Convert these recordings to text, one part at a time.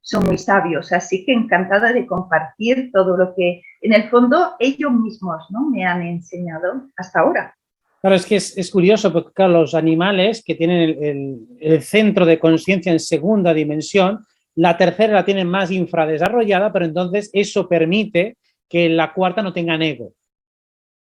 son muy sabios, así que encantada de compartir todo lo que en el fondo ellos mismos, ¿no?, me han enseñado hasta ahora. Claro, es que es curioso porque claro, los animales que tienen el centro de conciencia en segunda dimensión, la tercera la tienen más infradesarrollada, pero entonces eso permite que la cuarta no tengan ego.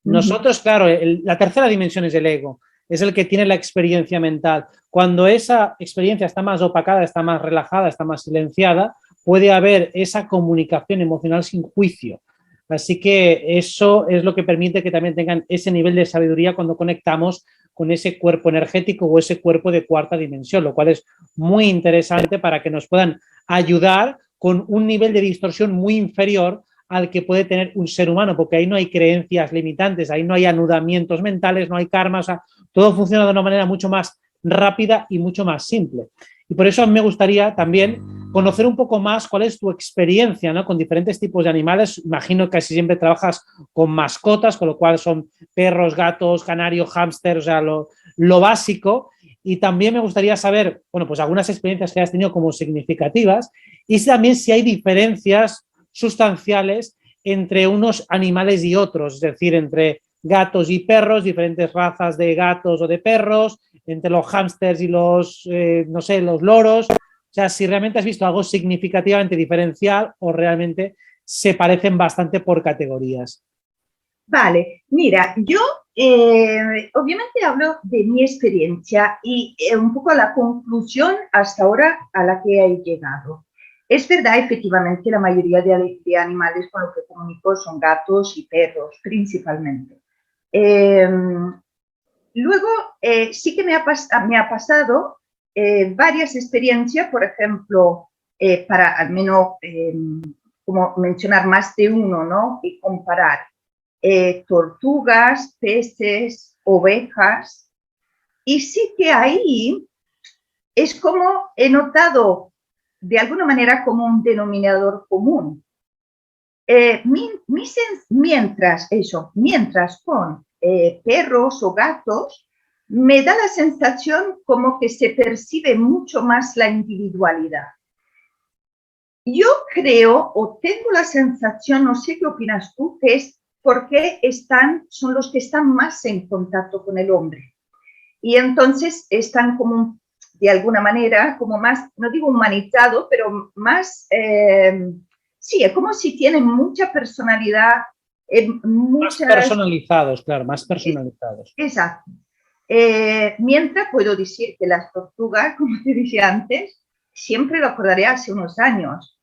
Nosotros, claro, la tercera dimensión es el ego, es el que tiene la experiencia mental. Cuando esa experiencia está más opacada, está más relajada, está más silenciada, puede haber esa comunicación emocional sin juicio. Así que eso es lo que permite que también tengan ese nivel de sabiduría cuando conectamos con ese cuerpo energético o ese cuerpo de cuarta dimensión, lo cual es muy interesante para que nos puedan ayudar con un nivel de distorsión muy inferior al que puede tener un ser humano, porque ahí no hay creencias limitantes, ahí no hay anudamientos mentales, no hay karma, o sea, todo funciona de una manera mucho más rápida y mucho más simple. Y por eso me gustaría también conocer un poco más cuál es tu experiencia, ¿no?, con diferentes tipos de animales. Imagino que casi siempre trabajas con mascotas, con lo cual son perros, gatos, canarios, hámsters, o sea, lo básico. Y también me gustaría saber, bueno, pues algunas experiencias que has tenido como significativas y también si hay diferencias sustanciales entre unos animales y otros, es decir, entre gatos y perros, diferentes razas de gatos o de perros, entre los hámsters y los, no sé, los loros. O sea, si realmente has visto algo significativamente diferencial o realmente se parecen bastante por categorías. Vale, mira, yo obviamente hablo de mi experiencia y un poco la conclusión hasta ahora a la que he llegado. Es verdad, efectivamente, la mayoría de animales con los que comunico son gatos y perros, principalmente. Luego, sí que me ha pasado varias experiencias, por ejemplo, para al menos como mencionar más de uno, ¿no?, y comparar tortugas, peces, ovejas, y sí que ahí es como he notado de alguna manera como un denominador común. Mientras con perros o gatos, me da la sensación como que se percibe mucho más la individualidad. Yo creo, o tengo la sensación, no sé qué opinas tú, que es porque son los que están más en contacto con el hombre. Y entonces están como, de alguna manera, como más, no digo humanizado, pero más, sí, es como si tienen mucha personalidad. Más personalizados, claro, más personalizados. Exacto. Mientras puedo decir que las tortugas, como te dije antes, siempre lo acordaré hace unos años.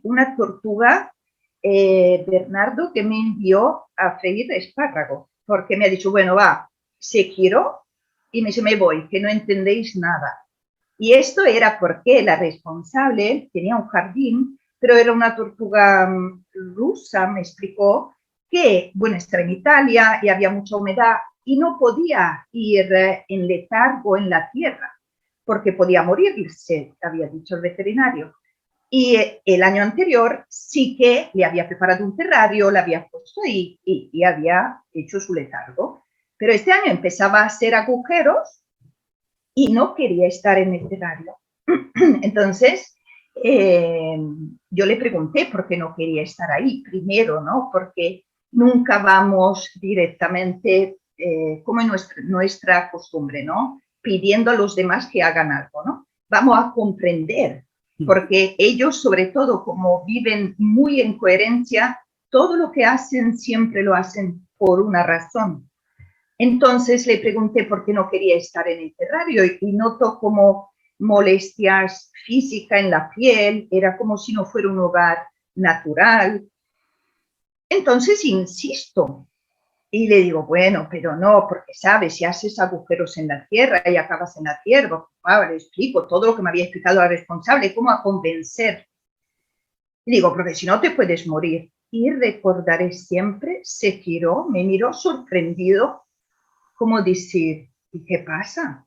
Una tortuga, Bernardo, que me envió a freír espárrago, porque me ha dicho, bueno, va, se quiero, y me dice, me voy, que no entendéis nada. Y esto era porque la responsable tenía un jardín, pero era una tortuga rusa, me explicó, que, bueno, estaba en Italia y había mucha humedad y no podía ir en letargo en la tierra, porque podía morirse, había dicho el veterinario. Y el año anterior sí que le había preparado un terrario, le había puesto ahí y había hecho su letargo. Pero este año empezaba a hacer agujeros y no quería estar en el terrario. Entonces, yo le pregunté por qué no quería estar ahí. Primero, ¿no?, porque nunca vamos directamente, como en nuestra costumbre, ¿no?, pidiendo a los demás que hagan algo, ¿no? Vamos a comprender, porque ellos, sobre todo, como viven muy en coherencia, todo lo que hacen siempre lo hacen por una razón. Entonces le pregunté por qué no quería estar en el terrario y noto como molestias físicas en la piel, era como si no fuera un hogar natural. Entonces insisto y le digo, bueno, pero no, porque sabes, si haces agujeros en la tierra y acabas en la tierra, le explico todo lo que me había explicado la responsable, cómo a convencer. Y digo, porque si no te puedes morir. Y recordaré siempre, se giró, me miró sorprendido, como decir, ¿y qué pasa?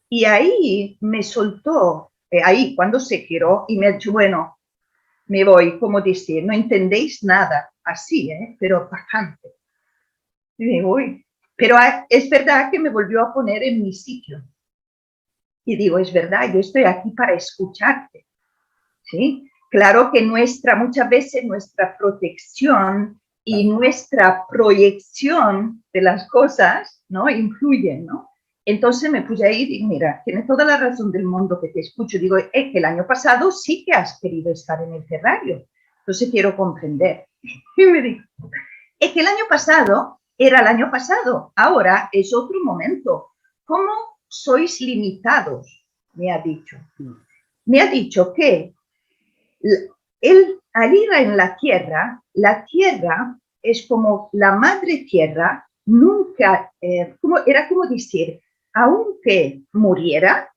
Y ahí me soltó, ahí cuando se giró y me ha dicho, bueno, me voy, como decir, no entendéis nada, así, pero bastante. Y me voy. Pero es verdad que me volvió a poner en mi sitio. Y digo, es verdad, yo estoy aquí para escucharte. ¿sí? Claro que muchas veces nuestra protección y nuestra proyección de las cosas, ¿no? Influyen, ¿no? Entonces me puse ahí y digo, mira, tienes toda la razón del mundo que te escucho. Digo, es que el año pasado sí que has querido estar en el terrario. Entonces quiero comprender. Y me dijo, es que el año pasado era el año pasado, ahora es otro momento. ¿Cómo sois limitados? Me ha dicho. Me ha dicho que al ir en la tierra es como la madre tierra, nunca, era como decir, aunque muriera,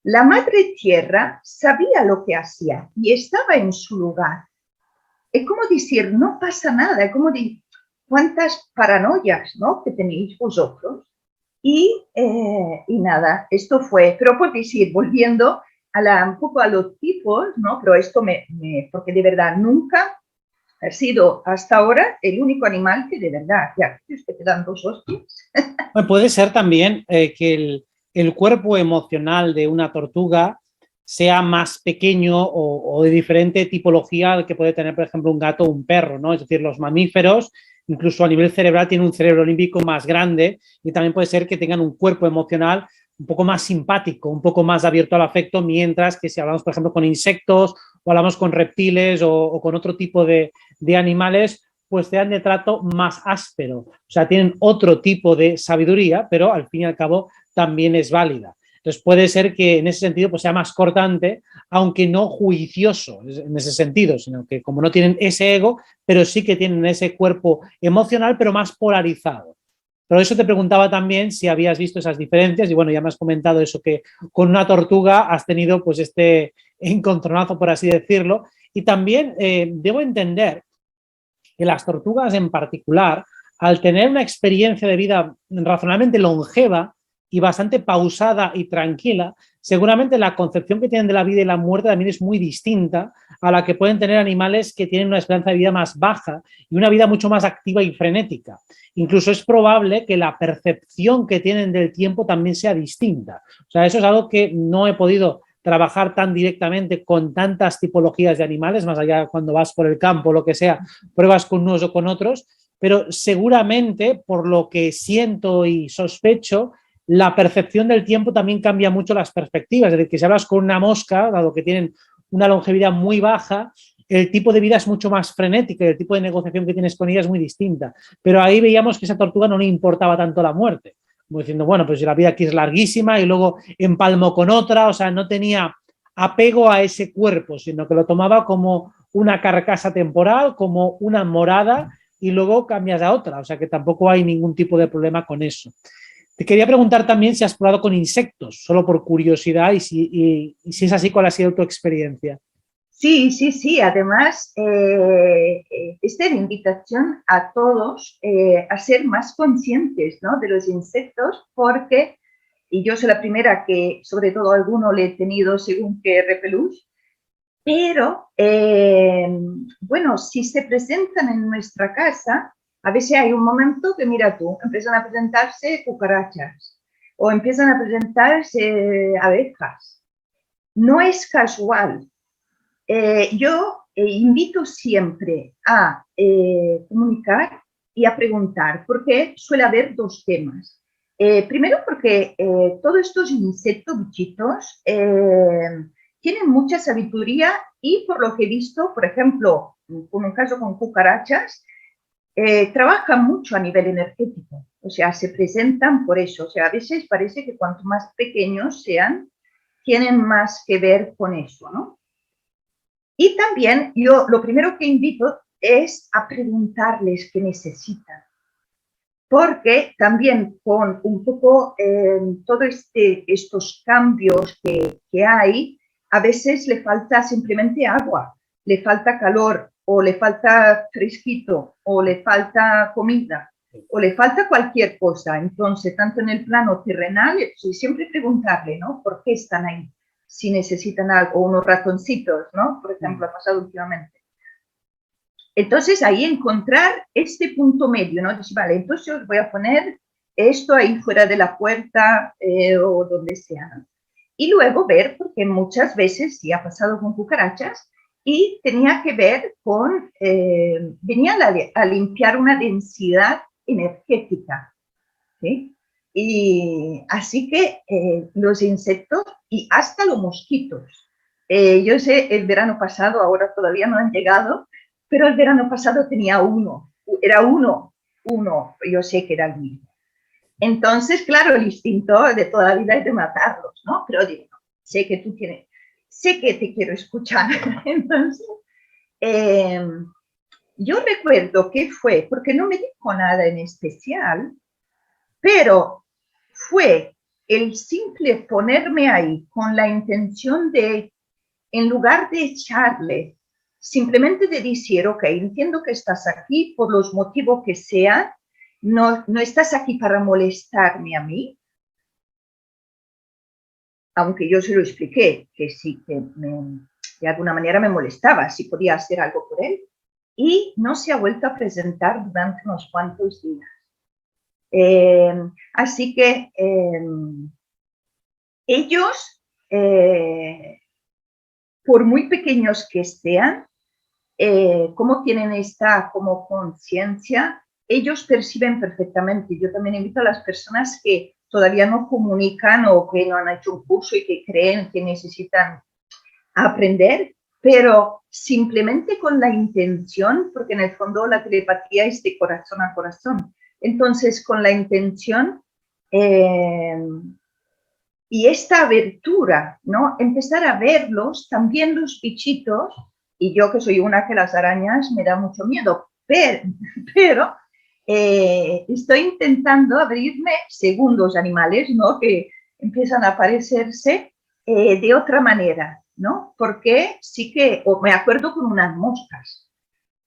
la madre tierra sabía lo que hacía y estaba en su lugar. Es como decir, no pasa nada, es como decir, cuántas paranoias, ¿no?, que tenéis vosotros. Y nada, esto fue, pero por decir, volviendo un poco a los tipos, ¿no? Pero esto porque de verdad nunca ha sido hasta ahora el único animal que de verdad, ya, es que te dan dos hostias. Puede ser también que el cuerpo emocional de una tortuga sea más pequeño o de diferente tipología al que puede tener, por ejemplo, un gato o un perro, ¿no? Es decir, los mamíferos, incluso a nivel cerebral, tienen un cerebro límbico más grande y también puede ser que tengan un cuerpo emocional un poco más simpático, un poco más abierto al afecto, mientras que si hablamos, por ejemplo, con insectos o hablamos con reptiles o con otro tipo de animales, pues sean de trato más áspero. O sea, tienen otro tipo de sabiduría, pero al fin y al cabo también es válida. Entonces puede ser que en ese sentido pues sea más cortante, aunque no juicioso en ese sentido, sino que como no tienen ese ego, pero sí que tienen ese cuerpo emocional, pero más polarizado. Pero eso te preguntaba también si habías visto esas diferencias y bueno, ya me has comentado eso, que con una tortuga has tenido pues este encontronazo, por así decirlo. Y también debo entender que las tortugas en particular, al tener una experiencia de vida razonablemente longeva y bastante pausada y tranquila, seguramente la concepción que tienen de la vida y la muerte también es muy distinta a la que pueden tener animales que tienen una esperanza de vida más baja y una vida mucho más activa y frenética. Incluso es probable que la percepción que tienen del tiempo también sea distinta. O sea, eso es algo que no he podido trabajar tan directamente con tantas tipologías de animales, más allá cuando vas por el campo, lo que sea, pruebas con unos o con otros, pero seguramente, por lo que siento y sospecho, la percepción del tiempo también cambia mucho las perspectivas. Es decir, que si hablas con una mosca, dado que tienen una longevidad muy baja, el tipo de vida es mucho más frenética y el tipo de negociación que tienes con ella es muy distinta. Pero ahí veíamos que a esa tortuga no le importaba tanto la muerte. Como diciendo, bueno, pues la vida aquí es larguísima y luego empalmo con otra, o sea, no tenía apego a ese cuerpo, sino que lo tomaba como una carcasa temporal, como una morada y luego cambias a otra, o sea que tampoco hay ningún tipo de problema con eso. Te quería preguntar también si has probado con insectos, solo por curiosidad, y si es así, ¿cuál ha sido tu experiencia? Sí, sí, sí. Además, esta es la invitación a todos a ser más conscientes, ¿no?, de los insectos, porque, y yo soy la primera que, sobre todo a alguno le he tenido según qué repelús, pero, bueno, si se presentan en nuestra casa, a veces hay un momento que, mira tú, empiezan a presentarse cucarachas o empiezan a presentarse abejas. No es casual. Yo invito siempre a comunicar y a preguntar, porque suele haber dos temas. Primero porque todos estos insectos, bichitos, tienen mucha sabiduría y por lo que he visto, por ejemplo, con un caso con cucarachas, trabajan mucho a nivel energético, o sea, se presentan por eso, o sea, a veces parece que cuanto más pequeños sean, tienen más que ver con eso, ¿no? Y también yo lo primero que invito es a preguntarles qué necesitan, porque también con un poco todos estos cambios que hay, a veces le falta simplemente agua, le falta calor, o le falta fresquito, o le falta comida, o le falta cualquier cosa. Entonces, tanto en el plano terrenal, siempre preguntarle, ¿no?, por qué están ahí, si necesitan algo, o unos ratoncitos, ¿no?, por ejemplo, ha pasado últimamente. Entonces, ahí encontrar este punto medio, ¿no? Decir, vale, entonces os voy a poner esto ahí fuera de la puerta o donde sea, ¿no? Y luego ver, porque muchas veces sí ha pasado con cucarachas, y tenía que ver con, venía a limpiar una densidad energética, ¿sí? Y así que los insectos y hasta los mosquitos. Yo sé, el verano pasado, ahora todavía no han llegado, pero el verano pasado tenía era uno, yo sé que era el mismo. Entonces, claro, el instinto de toda la vida es de matarlos, ¿no? Pero digo, no, sé que tú tienes, sé que te quiero escuchar. Entonces, eh, yo recuerdo que fue, porque no me dijo nada en especial, pero fue el simple ponerme ahí con la intención de, en lugar de echarle, simplemente de decir, ok, entiendo que estás aquí por los motivos que sean, no, no estás aquí para molestarme a mí, aunque yo se lo expliqué, que sí, que de alguna manera me molestaba, si podía hacer algo por él, y no se ha vuelto a presentar durante unos cuantos días. Así que ellos, por muy pequeños que sean, como tienen esta como conciencia, ellos perciben perfectamente. Yo también invito a las personas que todavía no comunican o que no han hecho un curso y que creen que necesitan aprender, pero simplemente con la intención, porque en el fondo la telepatía es de corazón a corazón. Entonces, con la intención y esta abertura, ¿no? Empezar a verlos, también los bichitos, y yo que soy una que las arañas me da mucho miedo, pero estoy intentando abrirme, según los animales, ¿no? Que empiezan a aparecerse de otra manera, ¿no? Porque sí que, me acuerdo con unas moscas.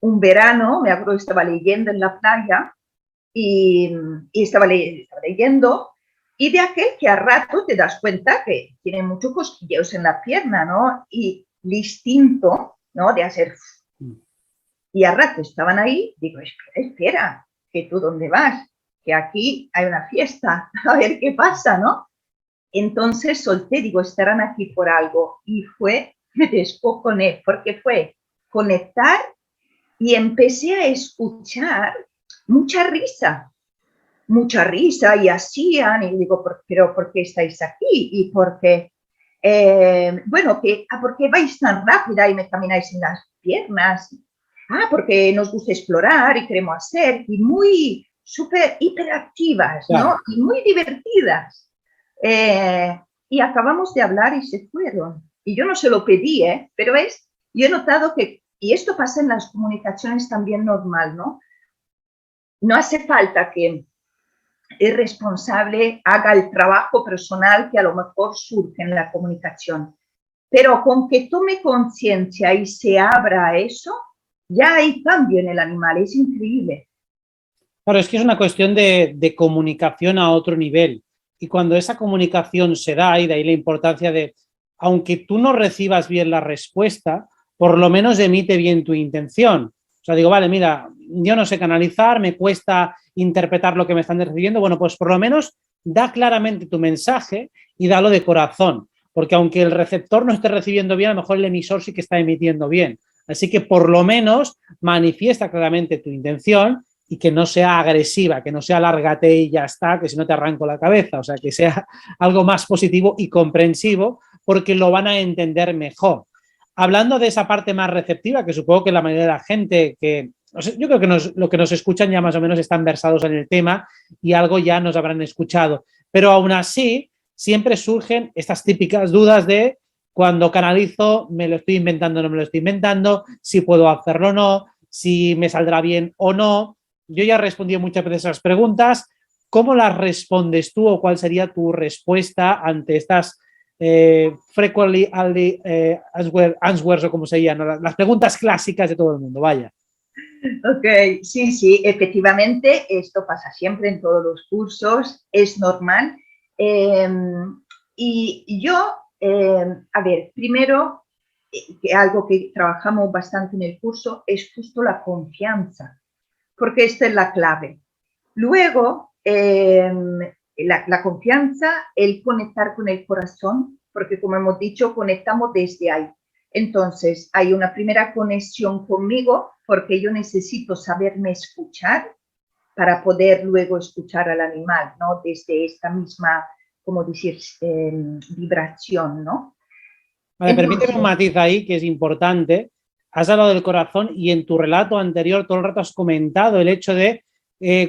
Un verano, me acuerdo, estaba leyendo en la playa y estaba leyendo, y de aquel que a rato te das cuenta que tiene muchos cosquilleos en la pierna, ¿no? Y el instinto, ¿no? De hacer... Y a rato estaban ahí, digo, espera, que tú dónde vas, que aquí hay una fiesta, a ver qué pasa, ¿no? Entonces solté, digo, estarán aquí por algo, y me descojoné, porque fue conectar y empecé a escuchar mucha risa y hacían, y digo, pero ¿por qué estáis aquí? Y porque, bueno, ¿por qué vais tan rápida y me camináis en las piernas? Porque nos gusta explorar y queremos hacer, y muy súper hiperactivas, ¿no? Claro. Y muy divertidas. Y acabamos de hablar y se fueron. Y yo no se lo pedí, pero yo he notado que, y esto pasa en las comunicaciones también normal, ¿no? No hace falta que el responsable haga el trabajo personal que a lo mejor surge en la comunicación. Pero con que tome conciencia y se abra a eso, ya hay cambio en el animal, es increíble. Claro, es que es una cuestión de comunicación a otro nivel. Y cuando esa comunicación se da, y de ahí la importancia de, aunque tú no recibas bien la respuesta, por lo menos emite bien tu intención. O sea, digo, vale, mira, yo no sé canalizar, me cuesta interpretar lo que me están recibiendo. Bueno, pues por lo menos da claramente tu mensaje y dalo de corazón. Porque aunque el receptor no esté recibiendo bien, a lo mejor el emisor sí que está emitiendo bien. Así que por lo menos manifiesta claramente tu intención y que no sea agresiva, que no sea lárgate y ya está, que si no te arranco la cabeza, o sea, que sea algo más positivo y comprensivo, porque lo van a entender mejor. Hablando de esa parte más receptiva, que supongo que la mayoría de la gente que, o sea, yo creo que lo que nos escuchan ya más o menos están versados en el tema y algo ya nos habrán escuchado, pero aún así siempre surgen estas típicas dudas de cuando canalizo, me lo estoy inventando o no me lo estoy inventando, si puedo hacerlo o no, si me saldrá bien o no. Yo ya he respondido muchas veces esas preguntas. ¿Cómo las respondes tú o cuál sería tu respuesta ante estas frequently answers o como se llaman, las preguntas clásicas de todo el mundo? Vaya. Ok, sí, efectivamente, esto pasa siempre en todos los cursos, es normal. Y yo, a ver, primero, algo que trabajamos bastante en el curso es justo la confianza, porque esta es la clave. Luego, la confianza, el conectar con el corazón, porque como hemos dicho, conectamos desde ahí. Entonces, hay una primera conexión conmigo porque yo necesito saberme escuchar para poder luego escuchar al animal, ¿no? Desde esta misma, como decir, vibración, ¿no? Vale, permíteme un matiz ahí que es importante. Has hablado del corazón y en tu relato anterior todo el rato has comentado el hecho de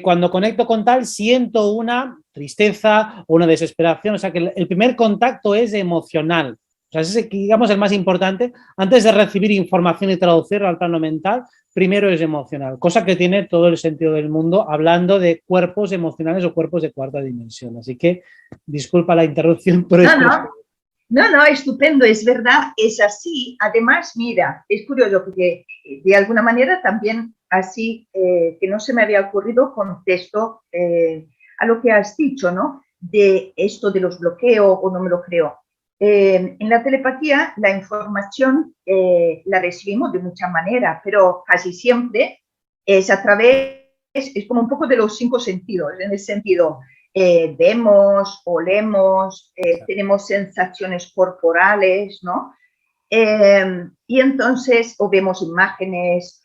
cuando conecto con tal siento una tristeza o una desesperación. O sea que el primer contacto es emocional. O sea, ese es, digamos, el más importante. Antes de recibir información y traducirla al plano mental, primero es emocional. Cosa que tiene todo el sentido del mundo hablando de cuerpos emocionales o cuerpos de cuarta dimensión. Así que disculpa la interrupción, pero es No, estupendo, es verdad, es así. Además, mira, es curioso porque de alguna manera también así, que no se me había ocurrido, contesto a lo que has dicho, ¿no? De esto de los bloqueos o no me lo creo. En la telepatía la información la recibimos de muchas maneras, pero casi siempre es a través, es como un poco de los 5 sentidos, en el sentido... vemos, olemos, tenemos sensaciones corporales, ¿no? Y entonces, o vemos imágenes,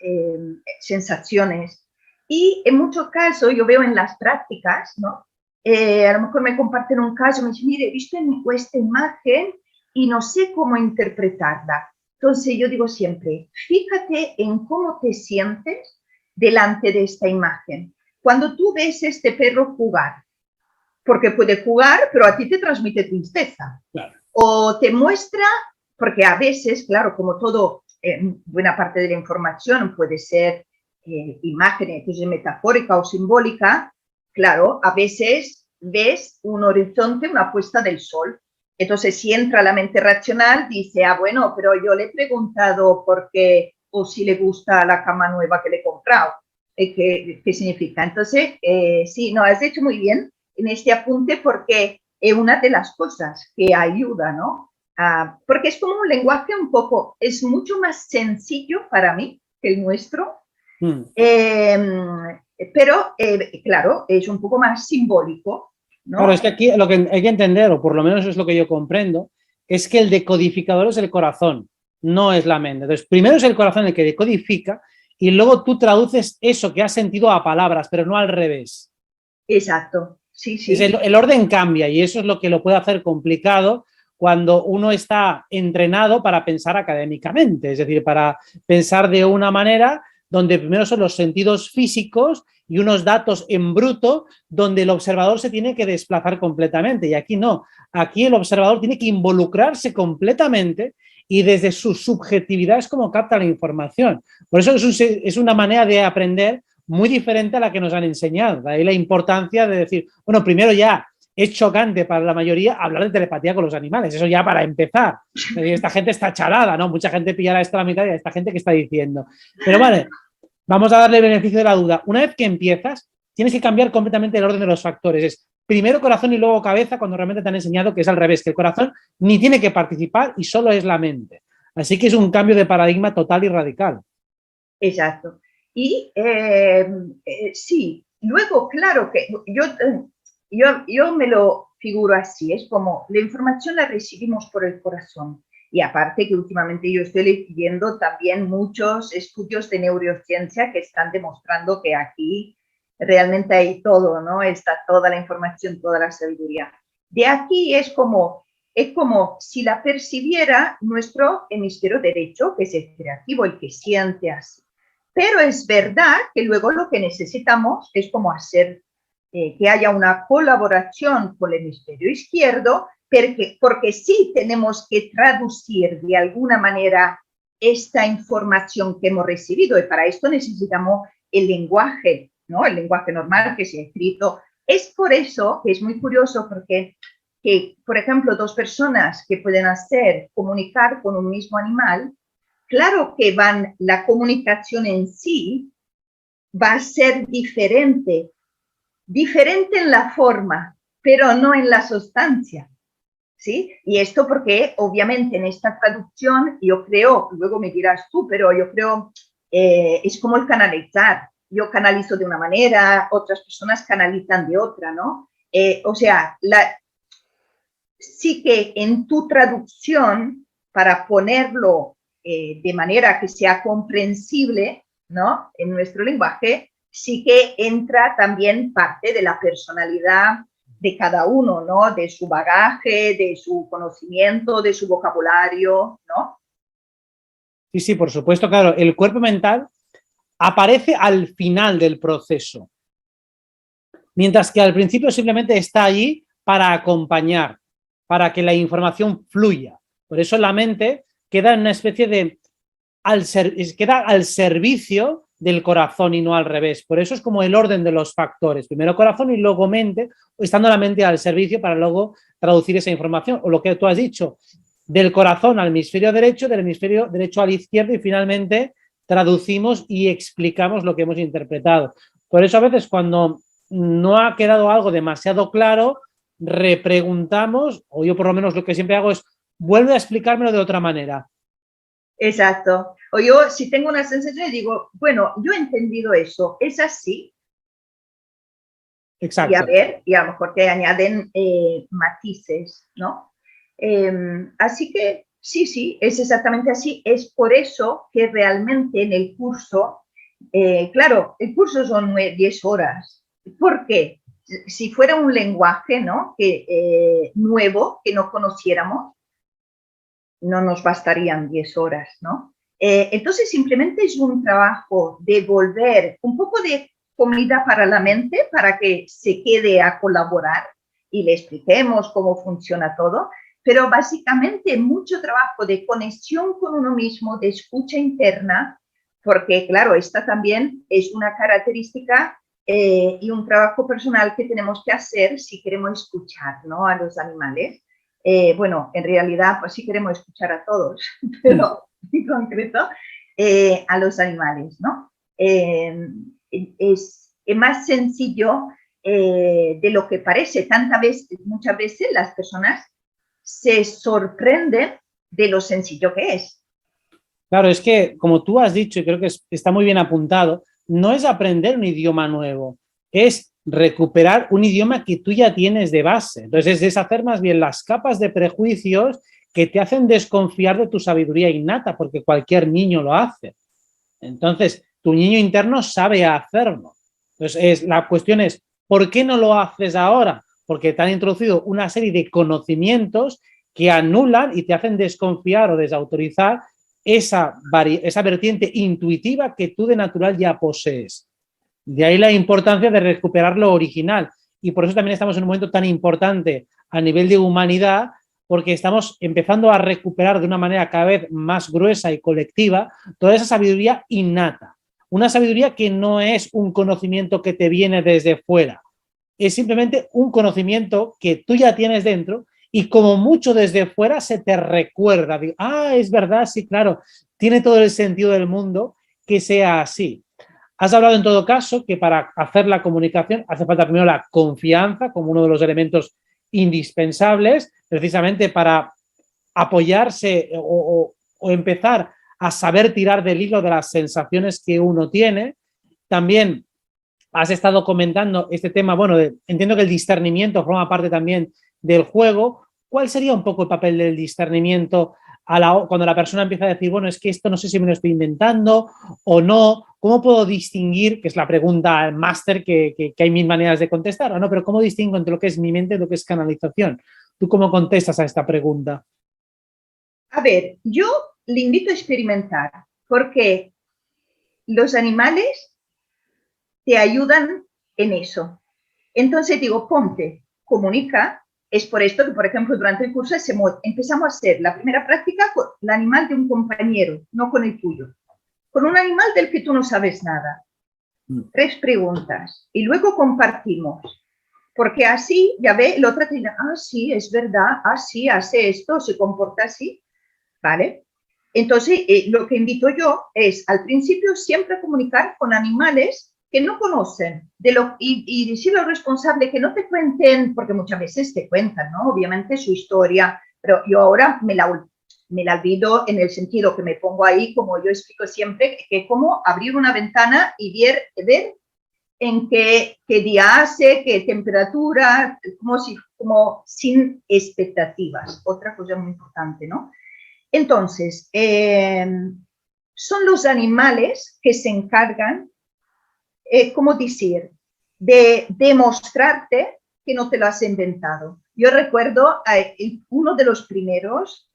sensaciones. Y en muchos casos, yo veo en las prácticas, ¿no? A lo mejor me comparten un caso, me dicen, mire, he visto esta imagen y no sé cómo interpretarla. Entonces, yo digo siempre, fíjate en cómo te sientes delante de esta imagen. Cuando tú ves este perro jugar, porque puede jugar, pero a ti te transmite tristeza. claro. O te muestra, porque a veces, claro, como todo, buena parte de la información puede ser imágenes, entonces metafórica o simbólica, claro, a veces ves un horizonte, una puesta del sol. Entonces, si entra la mente racional, dice, bueno, pero yo le he preguntado por qué o si le gusta la cama nueva que le he comprado. ¿Qué significa? Entonces, sí, no, has hecho muy bien en este apunte porque es una de las cosas que ayuda, ¿no? Porque es como un lenguaje un poco, es mucho más sencillo para mí que el nuestro, pero claro, es un poco más simbólico, ¿no? Claro, es que aquí lo que hay que entender, o por lo menos es lo que yo comprendo, es que el decodificador es el corazón, no es la mente. Entonces, primero es el corazón el que decodifica y luego tú traduces eso que has sentido a palabras, pero no al revés. Exacto, sí, sí. El orden cambia y eso es lo que lo puede hacer complicado cuando uno está entrenado para pensar académicamente, es decir, para pensar de una manera donde primero son los sentidos físicos y unos datos en bruto donde el observador se tiene que desplazar completamente. Y aquí no, aquí el observador tiene que involucrarse completamente y desde su subjetividad es como capta la información. Por eso es una manera de aprender muy diferente a la que nos han enseñado. De ahí la importancia de decir, bueno, primero ya es chocante para la mayoría hablar de telepatía con los animales, eso ya para empezar. Esta gente está chalada, ¿no? Mucha gente pillará esto a la mitad y a esta gente que está diciendo. Pero vale, vamos a darle el beneficio de la duda. Una vez que empiezas, tienes que cambiar completamente el orden de los factores. Es primero corazón y luego cabeza, cuando realmente te han enseñado que es al revés, que el corazón ni tiene que participar y solo es la mente. Así que es un cambio de paradigma total y radical. Exacto. Y sí, luego, claro que yo me lo figuro así, es como la información la recibimos por el corazón. Y aparte que últimamente yo estoy leyendo también muchos estudios de neurociencia que están demostrando que aquí realmente hay todo, ¿no? Está toda la información, toda la sabiduría. De aquí es como si la percibiera nuestro hemisferio derecho, que es el creativo, el que siente así. Pero es verdad que luego lo que necesitamos es como hacer que haya una colaboración con el hemisferio izquierdo, porque sí tenemos que traducir de alguna manera esta información que hemos recibido y para esto necesitamos el lenguaje, ¿no? El lenguaje normal que se ha escrito. Es por eso que es muy curioso porque, por ejemplo, dos personas que pueden comunicar con un mismo animal, claro que la comunicación en sí va a ser diferente en la forma, pero no en la sustancia, ¿sí? Y esto porque obviamente en esta traducción yo creo, luego me dirás tú, pero yo creo es como el canalizar. Yo canalizo de una manera, otras personas canalizan de otra, ¿no? O sea, sí que en tu traducción, para ponerlo de manera que sea comprensible, ¿no? En nuestro lenguaje, sí que entra también parte de la personalidad de cada uno, ¿no? De su bagaje, de su conocimiento, de su vocabulario, ¿no? Sí, sí, por supuesto, claro. El cuerpo mental aparece al final del proceso, mientras que al principio simplemente está allí para acompañar, para que la información fluya. Por eso la mente queda en una especie de queda al servicio del corazón y no al revés. Por eso es como el orden de los factores. Primero corazón y luego mente, estando la mente al servicio para luego traducir esa información. O lo que tú has dicho, del corazón al hemisferio derecho, del hemisferio derecho al izquierdo y finalmente traducimos y explicamos lo que hemos interpretado. Por eso a veces cuando no ha quedado algo demasiado claro, repreguntamos, o yo por lo menos lo que siempre hago es, vuelve a explicármelo de otra manera. Exacto. O yo, si tengo una sensación, digo, bueno, yo he entendido eso, ¿es así? Exacto. Y a ver, y a lo mejor te añaden matices, ¿no? Así que sí, sí, es exactamente así. Es por eso que realmente en el curso, claro, el curso son 10 horas. ¿Por qué? Si fuera un lenguaje, ¿no? Nuevo, que no conociéramos, no nos bastarían 10 horas, ¿no? Entonces, simplemente es un trabajo de volver un poco de comida para la mente, para que se quede a colaborar y le expliquemos cómo funciona todo, pero básicamente mucho trabajo de conexión con uno mismo, de escucha interna, porque claro, esta también es una característica y un trabajo personal que tenemos que hacer si queremos escuchar, ¿no? A los animales. Bueno, en realidad, pues sí queremos escuchar a todos, pero en concreto a los animales, ¿no? Es más sencillo de lo que parece. Muchas veces las personas se sorprenden de lo sencillo que es. Claro, es que, como tú has dicho, y creo que está muy bien apuntado, no es aprender un idioma nuevo, es recuperar un idioma que tú ya tienes de base. Entonces, es deshacer más bien las capas de prejuicios que te hacen desconfiar de tu sabiduría innata, porque cualquier niño lo hace. Entonces, tu niño interno sabe hacerlo. Entonces, la cuestión es, ¿por qué no lo haces ahora? Porque te han introducido una serie de conocimientos que anulan y te hacen desconfiar o desautorizar esa vertiente intuitiva que tú de natural ya posees. De ahí la importancia de recuperar lo original. Y por eso también estamos en un momento tan importante a nivel de humanidad, porque estamos empezando a recuperar de una manera cada vez más gruesa y colectiva toda esa sabiduría innata. Una sabiduría que no es un conocimiento que te viene desde fuera, es simplemente un conocimiento que tú ya tienes dentro y como mucho desde fuera se te recuerda. Digo, es verdad, sí, claro, tiene todo el sentido del mundo que sea así. Has hablado en todo caso que para hacer la comunicación hace falta primero la confianza como uno de los elementos indispensables, precisamente para apoyarse o empezar a saber tirar del hilo de las sensaciones que uno tiene. También has estado comentando este tema, bueno, entiendo que el discernimiento forma parte también del juego. ¿Cuál sería un poco el papel del discernimiento cuando la persona empieza a decir, bueno, es que esto no sé si me lo estoy inventando o no? ¿Cómo puedo distinguir, que es la pregunta máster que hay mil maneras de contestar, o no, pero cómo distingo entre lo que es mi mente y lo que es canalización? ¿Tú cómo contestas a esta pregunta? A ver, yo le invito a experimentar, porque los animales te ayudan en eso. Entonces digo, ponte, comunica. Es por esto que, por ejemplo, durante el curso empezamos a hacer la primera práctica con el animal de un compañero, no con el tuyo. Con un animal del que tú no sabes nada. 3 preguntas. Y luego compartimos. Porque así, ya ve, el otro te dice, sí, es verdad, sí, hace esto, se comporta así. ¿Vale? Entonces, lo que invito yo es, al principio, siempre comunicar con animales que no conocen y decirle al responsable que no te cuenten, porque muchas veces te cuentan, ¿no? Obviamente su historia, pero yo ahora me la olvido en el sentido que me pongo ahí, como yo explico siempre, que como abrir una ventana y ver en qué día hace, qué temperatura, como si como sin expectativas, otra cosa muy importante, ¿no? Entonces, son los animales que se encargan, ¿cómo decir?, de demostrarte que no te lo has inventado. Yo recuerdo uno de los primeros,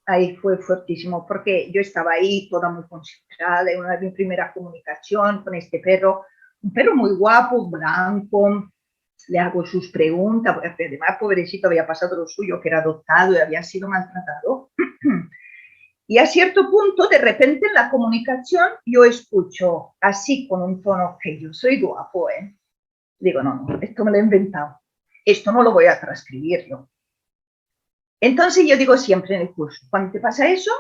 ahí fue fuertísimo, porque yo estaba ahí toda muy concentrada, en una de mis primeras comunicación con este perro, un perro muy guapo, blanco, le hago sus preguntas, porque además, pobrecito, había pasado lo suyo, que era adoptado y había sido maltratado. Y a cierto punto, de repente en la comunicación, yo escucho así con un tono que yo soy guapo, ¿eh? Digo, no, esto me lo he inventado. Esto no lo voy a transcribir yo. Entonces yo digo siempre en el curso, cuando te pasa eso,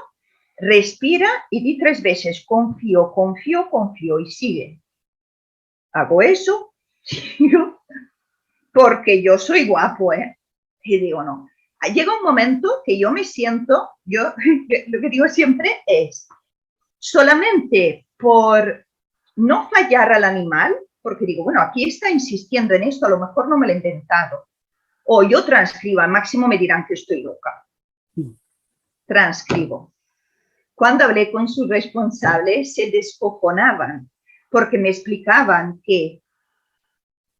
respira y di 3 veces, confío, confío, confío, y sigue. Hago eso, sigo, porque yo soy guapo, ¿eh? Y digo, no. Llega un momento que yo me siento, yo lo que digo siempre es, solamente por no fallar al animal, porque digo, bueno, aquí está insistiendo en esto, a lo mejor no me lo he inventado. O yo transcribo, al máximo me dirán que estoy loca. Transcribo. Cuando hablé con sus responsables, se descojonaban, porque me explicaban que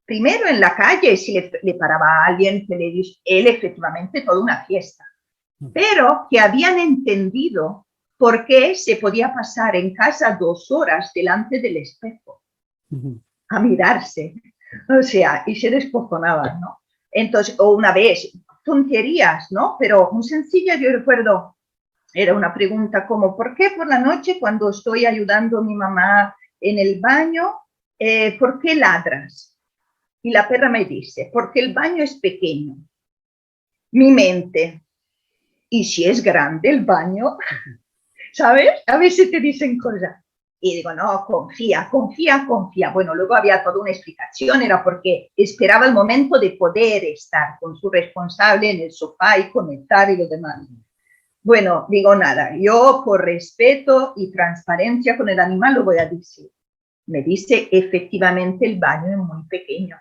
primero en la calle, si le paraba a alguien, que le dice, él efectivamente toda una fiesta, pero que habían entendido por qué se podía pasar en casa 2 horas delante del espejo a mirarse, o sea, y se descojonaban, ¿no? Entonces, o una vez, tonterías, ¿no? Pero muy sencilla, yo recuerdo, era una pregunta como, ¿por qué por la noche cuando estoy ayudando a mi mamá en el baño, ¿por qué ladras? Y la perra me dice, porque el baño es pequeño. Mi mente, ¿y si es grande el baño? ¿Sabes? A veces te dicen cosas. Y digo, no, confía, confía, confía. Bueno, luego había toda una explicación, era porque esperaba el momento de poder estar con su responsable en el sofá y conectar y lo demás. Bueno, digo nada, yo por respeto y transparencia con el animal lo voy a decir. Me dice, efectivamente el baño es muy pequeño.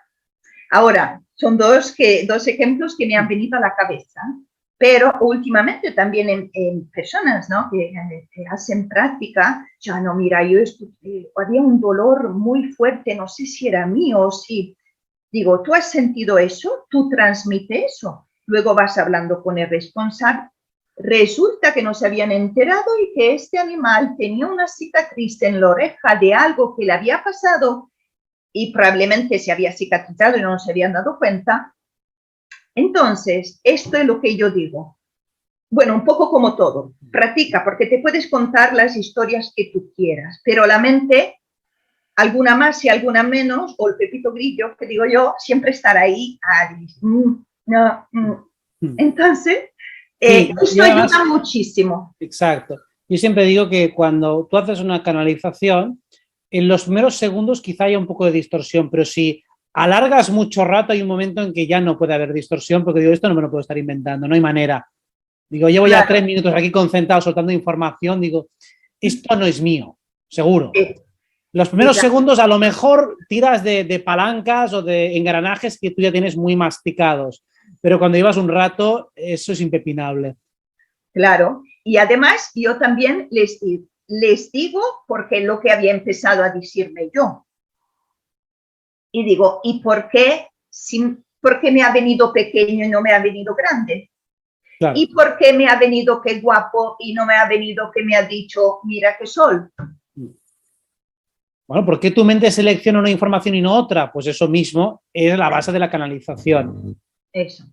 Ahora, son dos ejemplos que me han venido a la cabeza, pero últimamente también en personas, ¿no?, que hacen práctica, ya no, mira, yo había un dolor muy fuerte, no sé si era mío o si, digo, ¿tú has sentido eso? ¿Tú transmites eso? Luego vas hablando con el responsable. Resulta que no se habían enterado y que este animal tenía una cicatriz en la oreja de algo que le había pasado y probablemente se había cicatrizado y no se habían dado cuenta. Entonces, esto es lo que yo digo. Bueno, un poco como todo. Practica, porque te puedes contar las historias que tú quieras, pero la mente, alguna más y alguna menos, o el pepito grillo, que digo yo, siempre estará ahí. Entonces, sí, esto ayuda muchísimo. Exacto. Yo siempre digo que cuando tú haces una canalización, en los primeros segundos quizá haya un poco de distorsión, pero si alargas mucho rato hay un momento en que ya no puede haber distorsión, porque digo, esto no me lo puedo estar inventando, no hay manera. Digo, llevo ya 3 minutos aquí concentrado soltando información, digo, esto no es mío, seguro. Los primeros segundos a lo mejor tiras de palancas o de engranajes que tú ya tienes muy masticados, pero cuando llevas un rato eso es impepinable. Claro, y además yo también les digo, porque es lo que había empezado a decirme yo. Y digo, ¿y por qué me ha venido pequeño y no me ha venido grande? Claro. ¿Y por qué me ha venido qué guapo y no me ha venido que me ha dicho, mira qué sol? Bueno, ¿por qué tu mente selecciona una información y no otra? Pues eso mismo es la base de la canalización. Eso.